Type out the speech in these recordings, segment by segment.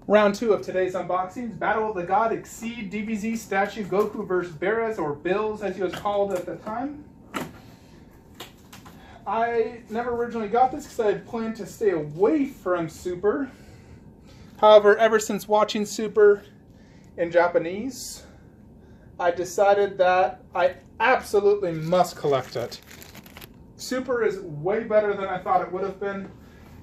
Round 2 of today's unboxings, Battle of the God Xceed DBZ statue Goku vs. Beerus, or Bills as he was called at the time. I never originally got this because I had planned to stay away from Super. However, ever since watching Super in Japanese, I decided that I absolutely must collect it. Super is way better than I thought it would have been.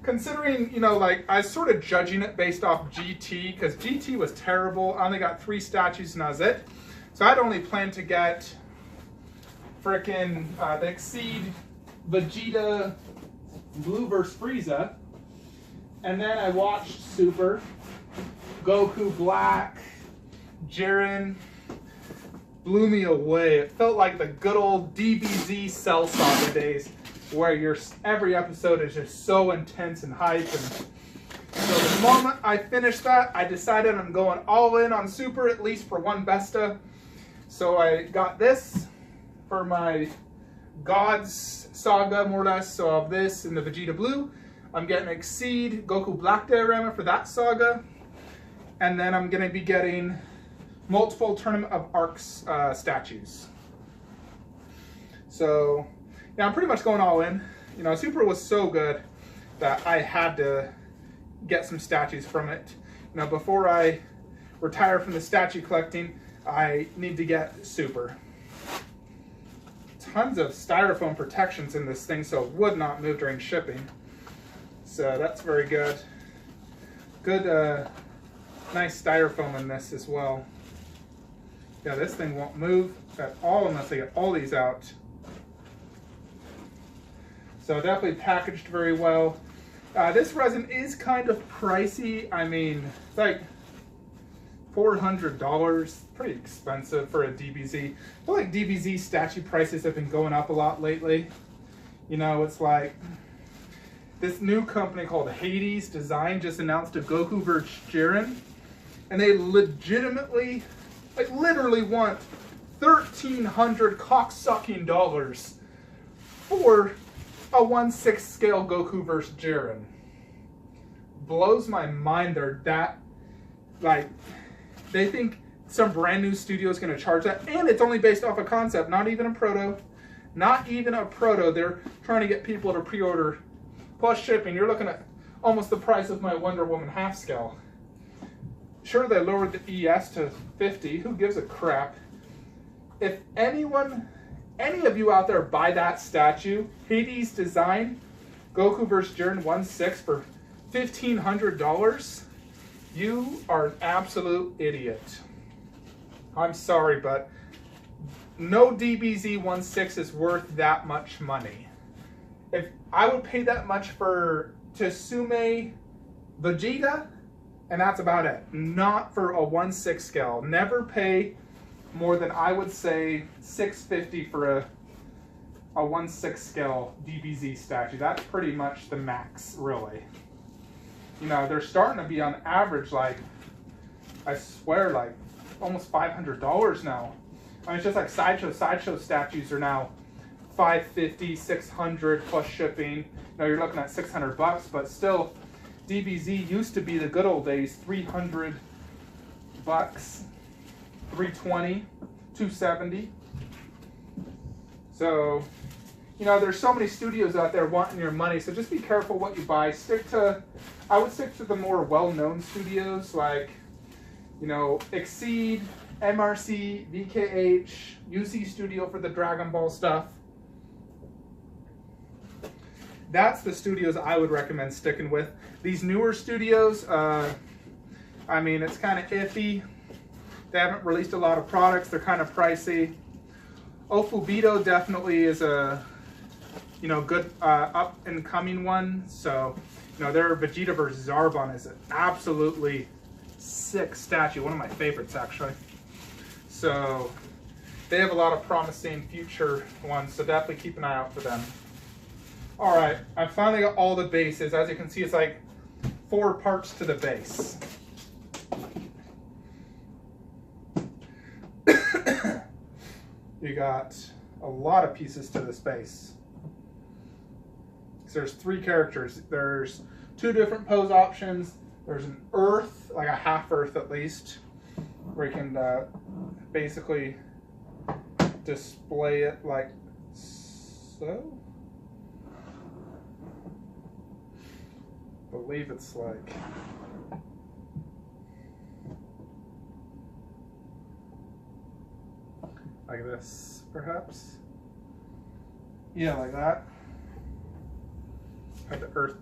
Considering, you know, like, I was sort of judging it based off GT, because GT was terrible. I only got 3 statues and that was it. So I'd only planned to get frickin' the Xceed Vegeta Blue vs. Frieza. And then I watched Super, Goku Black, Jiren. Blew me away. It felt like the good old DBZ Cell Saga days, where every episode is just so intense and hype. And so the moment I finished that, I decided I'm going all in on Super, at least for one Besta. So I got this for my Gods Saga, more or less. So of this and the Vegeta Blue. I'm getting Xceed Goku Black Diorama for that saga. And then I'm going to be getting multiple Tournament of Arcs statues. So yeah, I'm pretty much going all in. You know, Super was so good that I had to get some statues from it. You know, before I retire from the statue collecting, I need to get Super. Tons of styrofoam protections in this thing, so it would not move during shipping. So that's very good. Good, nice styrofoam in this as well. Yeah, this thing won't move at all unless I get all these out. So definitely packaged very well. This resin is kind of pricey. I mean, it's like $400, pretty expensive for a DBZ. I feel like DBZ statue prices have been going up a lot lately. You know, it's like this new company called Hades Design just announced a Goku vs. Jiren, and they legitimately, like literally want $1,300 cocksucking dollars for a 1/6 scale Goku vs. Jiren. Blows my mind they're that, like, they think some brand new studio is going to charge that, and it's only based off a concept, not even a proto. Not even a proto. They're trying to get people to pre-order. Plus shipping, you're looking at almost the price of my Wonder Woman half scale. Sure, they lowered the ES to 50. Who gives a crap? If any of you out there buy that statue, Hades Design, Goku vs. Jiren 1/6 for $1,500, you are an absolute idiot. I'm sorry, but no DBZ 1/6 is worth that much money. If I would pay that much for Tsume Vegeta, and that's about it. Not for a 1/6 scale. Never pay more than, I would say, $650 for a 1/6 scale DBZ statue. That's pretty much the max, really. You know, they're starting to be on average, like, I swear, like almost $500 now. I mean, it's just like sideshow statues are now $550, $600 plus shipping. Now you're looking at $600, but still, DBZ used to be the good old days, $300, $320, $270. So, you know, there's so many studios out there wanting your money, so just be careful what you buy. I would stick to the more well-known studios, like, you know, Xceed, MRC, VKH, UC Studio for the Dragon Ball stuff. That's the studios I would recommend sticking with. These newer studios, I mean, it's kind of iffy. They haven't released a lot of products. They're kind of pricey. Ofubito definitely is a, you know, good up and coming one. So, you know, their Vegeta vs. Zarbon is an absolutely sick statue. One of my favorites, actually. So they have a lot of promising future ones. So definitely keep an eye out for them. All right, I finally got all the bases. As you can see, it's like 4 parts to the base. You got a lot of pieces to this base. So there's 3 characters. There's 2 different pose options. There's an Earth like a half earth at least, where you can basically display it like so. I believe it's like this, perhaps. Yeah, like that. Have the earth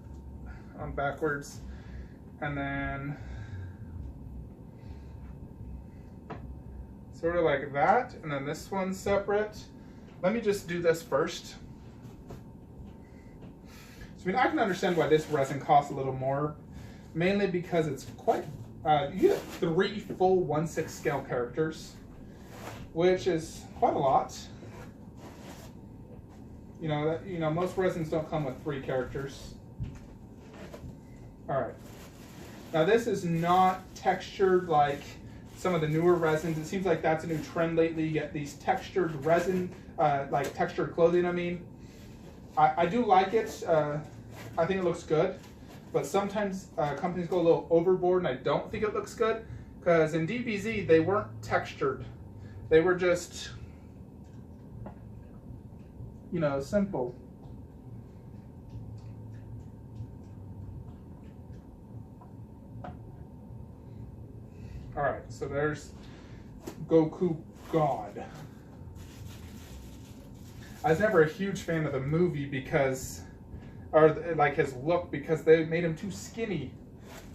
on backwards, and then sort of like that, and then this one's separate. Let me just do this first. So, I mean, I can understand why this resin costs a little more, mainly because it's quite, you get 3 full 1/6 scale characters, which is quite a lot. You know, most resins don't come with 3 characters. All right. Now this is not textured like some of the newer resins. It seems like that's a new trend lately. You get these textured resin, like textured clothing, I mean. I do like it. I think it looks good. But sometimes companies go a little overboard, and I don't think it looks good. Because in DBZ, they weren't textured. They were just, you know, simple. All right, so there's Goku God. I was never a huge fan of the movie because, or like his look, because they made him too skinny.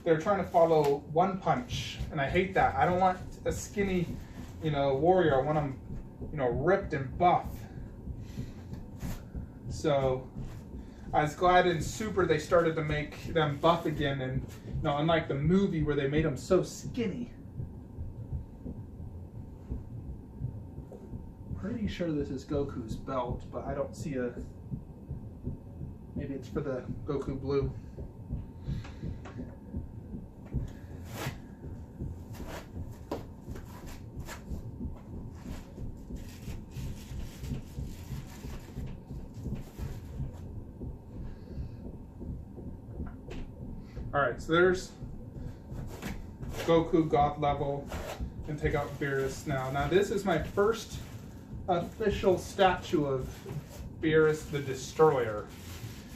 They're trying to follow One Punch, and I hate that. I don't want a skinny, you know, warrior. I want him, you know, ripped and buff. So I was glad in Super they started to make them buff again, and you know, unlike the movie where they made them so skinny. Pretty sure this is Goku's belt, but I don't see a. Maybe it's for the Goku Blue. All right, so there's Goku God level, and take out Beerus now. Now this is my first official statue of Beerus the Destroyer.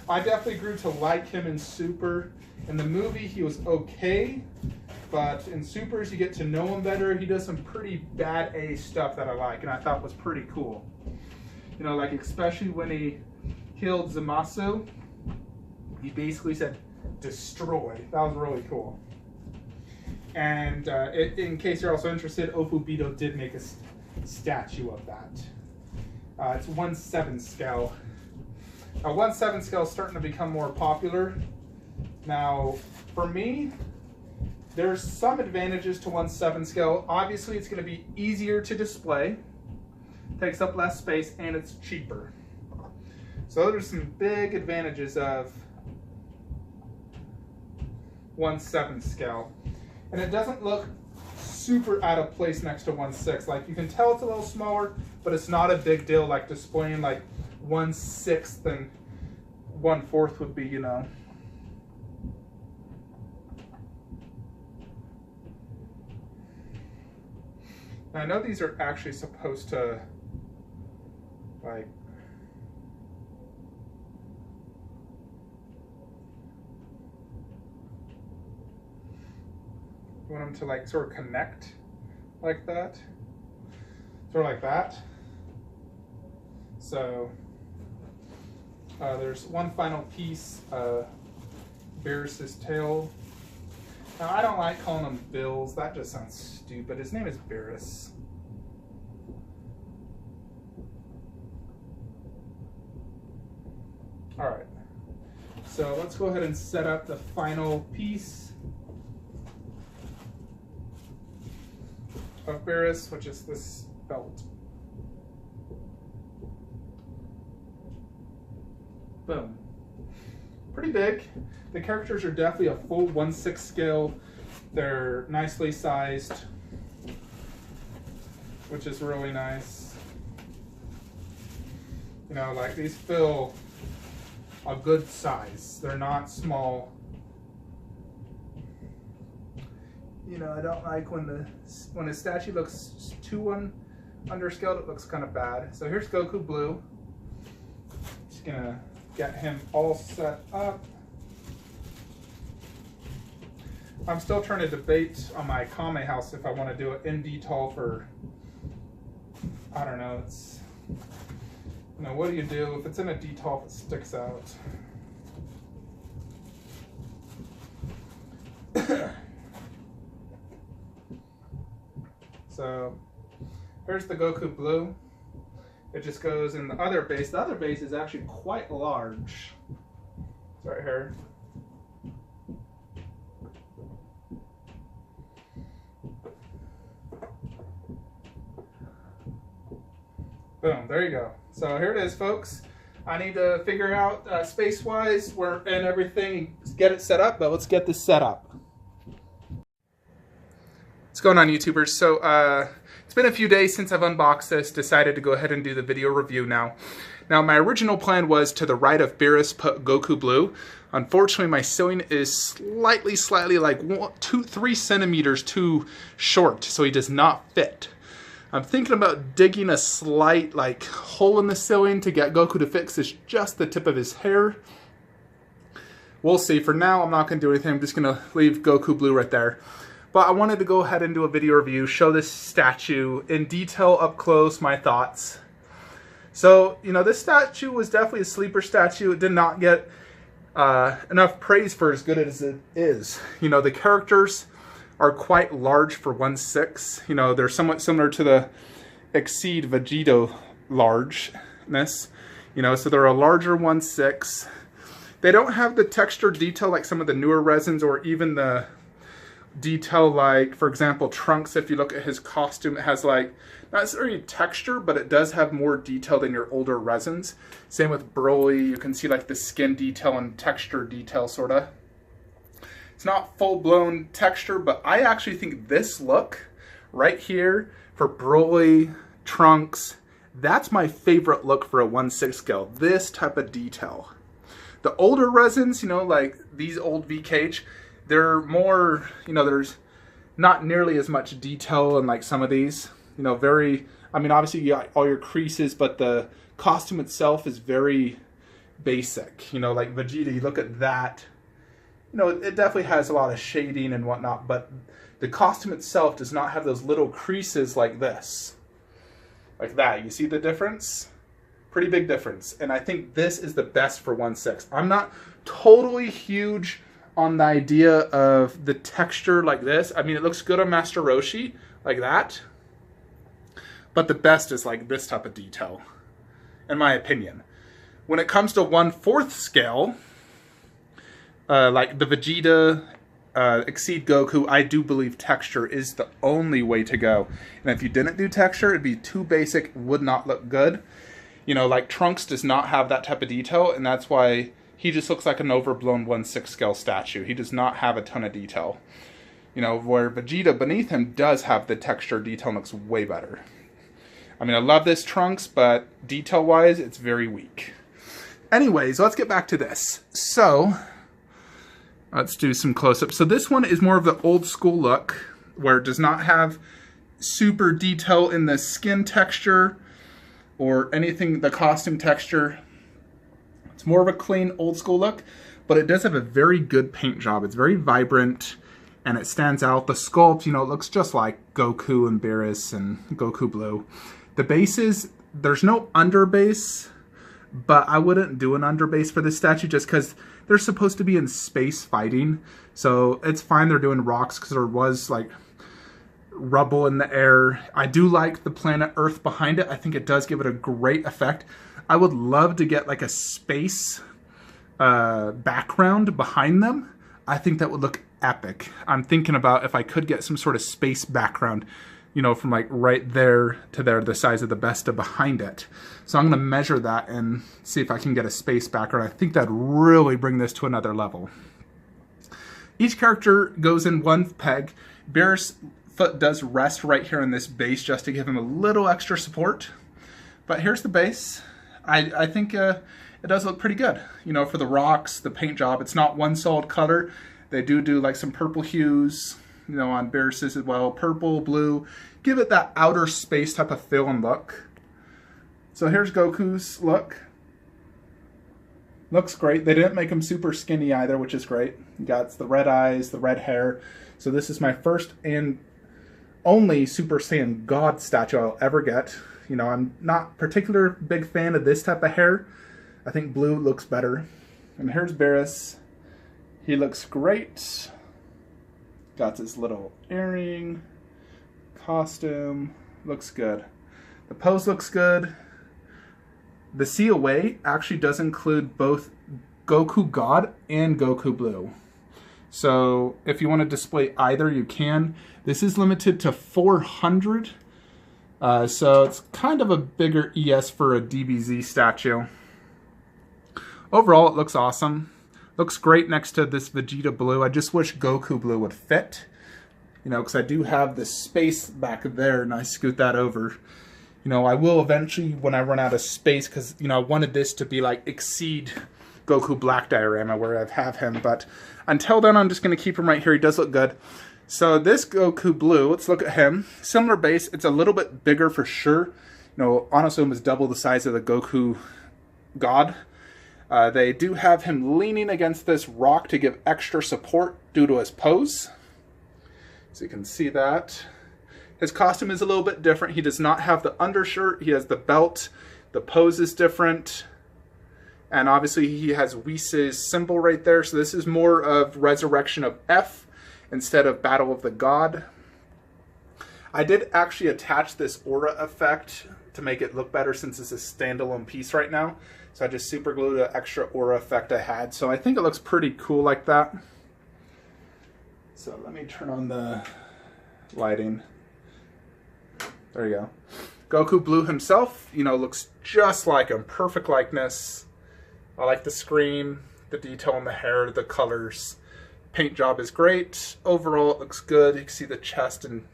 I definitely grew to like him in Super. In the movie, he was okay, but in Supers, you get to know him better. He does some pretty bad A stuff that I like, and I thought was pretty cool. You know, like especially when he killed Zamasu, he basically said, "Destroy." That was really cool. And in case you're also interested, Ofubito did make a statue of that. It's 1/7 scale. 1/7 scale is starting to become more popular. Now, for me, there's some advantages to 1/7 scale. Obviously, it's going to be easier to display, takes up less space, and it's cheaper. So those are some big advantages of 1/7 scale. And it doesn't look super out of place next to 1/6. Like, you can tell it's a little smaller, but it's not a big deal like displaying like 1/6 and 1/4 would be, you know. Now, I know these are actually supposed to like you want them to like sort of connect like that, sort of like that. So there's one final piece, Beerus's tail. Now I don't like calling him Bills, that just sounds stupid. His name is Beerus. All right, so let's go ahead and set up the final piece of Beerus, which is this belt. Boom. Pretty big. The characters are definitely a full 1/6 scale. They're nicely sized, which is really nice. You know, like these feel a good size. They're not small. You know, I don't like when a statue looks too underscaled, it looks kind of bad. So here's Goku Blue. Just gonna get him all set up. I'm still trying to debate on my Kame house if I want to do it in detail for, I don't know, it's, you know, what do you do if it's in a detail if it sticks out? So here's the Goku Blue. It just goes in the other base. The other base is actually quite large. It's right here. Boom, there you go. So here it is, folks. I need to figure out space-wise where and everything, get it set up, but let's get this set up. What's going on, YouTubers? So it's been a few days since I've unboxed this, decided to go ahead and do the video review now. Now, my original plan was to the right of Beerus put Goku Blue. Unfortunately, my sewing is slightly like 3 centimeters too short, so he does not fit. I'm thinking about digging a slight like hole in the sewing to get Goku to fix this, just the tip of his hair. We'll see. For now, I'm not going to do anything. I'm just going to leave Goku Blue right there. But I wanted to go ahead and do a video review, show this statue in detail, up close, my thoughts. So, you know, this statue was definitely a sleeper statue. It did not get enough praise for as good as it is. You know, the characters are quite large for 1/6. You know, they're somewhat similar to the Xceed Vegeta largeness. You know, so they're a larger 1/6. They don't have the texture detail like some of the newer resins, or even the detail like, for example, Trunks. If you look at his costume, it has like, not necessarily texture, but it does have more detail than your older resins. Same with Broly. You can see like the skin detail and texture detail, sort of. It's not full-blown texture, but I actually think this look right here for Broly, Trunks, that's my favorite look for a 1/6 scale. This type of detail. The older resins, you know, like these old VKH, they're more, you know, there's not nearly as much detail in like some of these. You know, very, I mean, obviously you got all your creases, but the costume itself is very basic. You know, like Vegeta, you look at that. You know, it definitely has a lot of shading and whatnot, but the costume itself does not have those little creases like this. Like that. You see the difference? Pretty big difference. And I think this is the best for 1/6. I'm not totally huge on the idea of the texture like this. I mean, it looks good on Master Roshi, like that. But the best is like this type of detail, in my opinion. When it comes to 1/4 scale, like the Vegeta, Xceed Goku, I do believe texture is the only way to go. And if you didn't do texture, it'd be too basic, would not look good. You know, like Trunks does not have that type of detail, and that's why he just looks like an overblown 1/6 scale statue. He does not have a ton of detail. You know, where Vegeta beneath him does have the texture detail and looks way better. I mean, I love this Trunks, but detail-wise, it's very weak. Anyways, let's get back to this. So let's do some close-ups. So this one is more of the old school look, where it does not have super detail in the skin texture or anything, the costume texture. It's more of a clean old school look, but it does have a very good paint job. It's very vibrant and it stands out. The sculpt, you know, it looks just like Goku and Beerus and Goku Blue. The bases, there's no underbase, but I wouldn't do an underbase for this statue just because they're supposed to be in space fighting. So it's fine they're doing rocks because there was like rubble in the air. I do like the planet Earth behind it. I think it does give it a great effect. I would love to get like a space background behind them. I think that would look epic. I'm thinking about if I could get some sort of space background, you know, from like right there to there, the size of the Besta behind it. So I'm going to measure that and see if I can get a space background. I think that'd really bring this to another level. Each character goes in one peg. Beerus' foot does rest right here in this base just to give him a little extra support. But here's the base. I think it does look pretty good. You know, for the rocks, the paint job, it's not one solid color. They do like some purple hues, you know, on Beerus as well. Purple, blue, give it that outer space type of feel and look. So here's Goku's look. Looks great. They didn't make him super skinny either, which is great. You got the red eyes, the red hair. So this is my first and only Super Saiyan God statue I'll ever get. You know, I'm not particular big fan of this type of hair. I think blue looks better. And here's Beerus. He looks great. Got his little earring, costume. Looks good. The pose looks good. The COA actually does include both Goku God and Goku Blue. So if you want to display either, you can. This is limited to 400. So it's kind of a bigger ES for a DBZ statue. Overall, it looks awesome. Looks great next to this Vegeta Blue. I just wish Goku Blue would fit. You know, because I do have this space back there, and I scoot that over. You know, I will eventually when I run out of space, because, you know, I wanted this to be like Xceed Goku Black diorama where I have him. But until then, I'm just going to keep him right here. He does look good. So this Goku Blue, let's look at him. Similar base. It's a little bit bigger for sure. You know, honestly, it was double the size of the Goku God. They do have him leaning against this rock to give extra support due to his pose. So you can see that. His costume is a little bit different. He does not have the undershirt. He has the belt. The pose is different. And obviously he has Whis' symbol right there. So this is more of Resurrection of F instead of Battle of the God. I did actually attach this aura effect to make it look better since it's a standalone piece right now. So I just super glued the extra aura effect I had. So I think it looks pretty cool like that. So let me turn on the lighting. There you go. Goku Blue himself, you know, looks just like him. Perfect likeness. I like the screen, the detail on the hair, the colors. Paint job is great. Overall, it looks good. You can see the chest and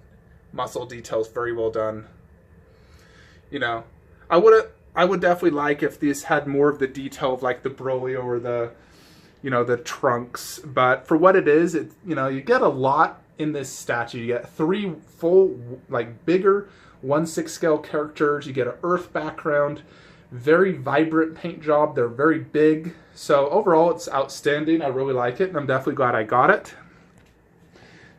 muscle details very well done. You know, I would definitely like if this had more of the detail of like the Broly or the, you know, the trunks. But for what it is, you know, you get a lot in this statue. You get 3 full, like bigger 1/6 scale characters. You get an Earth background. Very vibrant paint job. They're very big. So overall, it's outstanding. I really like it, and I'm definitely glad I got it.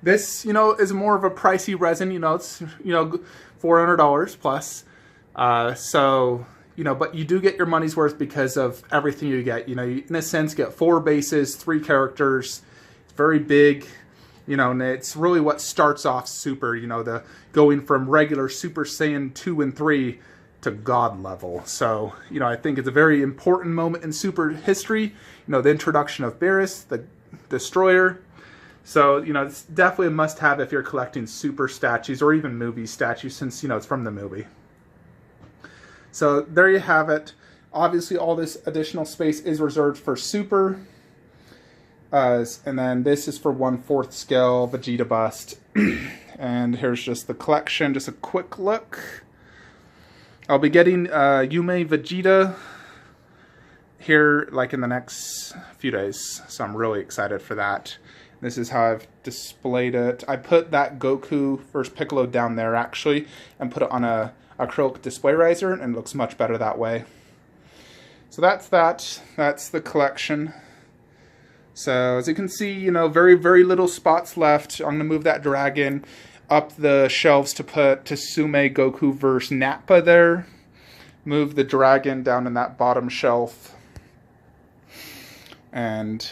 This, you know, is more of a pricey resin. You know, it's, you know, $400 plus. So, you know, but you do get your money's worth because of everything you get. You know, you, in a sense, get 4 bases, 3 characters. It's very big. You know, and it's really what starts off Super, you know, the going from regular Super Saiyan 2 and 3 to God level. So, you know, I think it's a very important moment in Super history. You know, the introduction of Beerus, the Destroyer. So, you know, it's definitely a must-have if you're collecting Super statues or even movie statues since, you know, it's from the movie. So, there you have it. Obviously, all this additional space is reserved for Super. And then this is for 1/4 scale Vegeta bust. And here's just the collection, just a quick look. I'll be getting Yume Vegeta here like in the next few days. So I'm really excited for that. This is how I've displayed it. I put that Goku vs. Piccolo down there actually and put it on a acrylic display riser, and it looks much better that way. So that's that. That's the collection. So as you can see, you know, very, very little spots left. I'm going to move that dragon up the shelves to put Tsume Goku vs. Nappa there. Move the dragon down in that bottom shelf. And,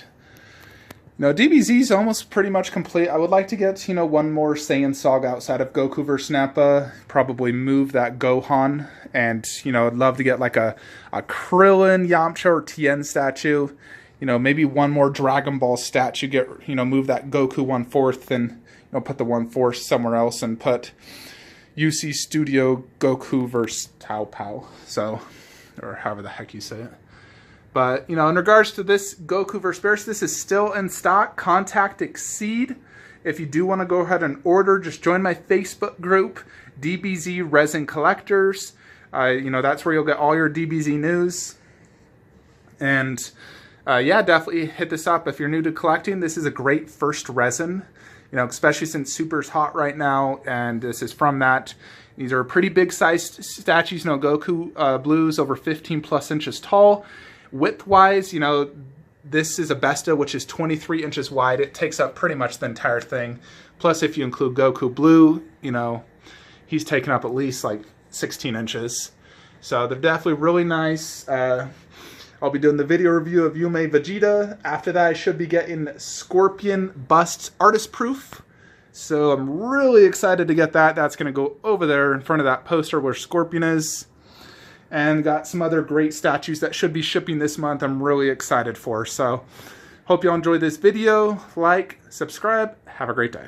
you know, DBZ is almost pretty much complete. I would like to get, you know, one more Saiyan Saga outside of Goku vs. Nappa. Probably move that Gohan. And, you know, I'd love to get like a Krillin, Yamcha, or Tien statue. You know, maybe one more Dragon Ball statue. Get, you know, move that Goku 1/4 and, you know, put the 1/4 somewhere else and put UC Studio Goku vs. Tao Pao. So, or however the heck you say it. But, you know, in regards to this Goku vs. Beerus, this is still in stock. Contact Xceed. If you do want to go ahead and order, just join my Facebook group, DBZ Resin Collectors. You know, that's where you'll get all your DBZ news. And yeah, definitely hit this up. If you're new to collecting, this is a great first resin you know, especially since Super's hot right now, and this is from that. These are pretty big sized statues. You know, Goku Blue's over 15+ inches tall. Width-wise, you know, this is a Besta, which is 23 inches wide. It takes up pretty much the entire thing. Plus, if you include Goku Blue, you know, he's taken up at least like 16 inches. So they're definitely really nice. I'll be doing the video review of Yume Vegeta. After that, I should be getting Scorpion Bust Artist Proof. So I'm really excited to get that. That's going to go over there in front of that poster where Scorpion is. And got some other great statues that should be shipping this month I'm really excited for. So hope y'all enjoyed this video. Like, subscribe. Have a great day.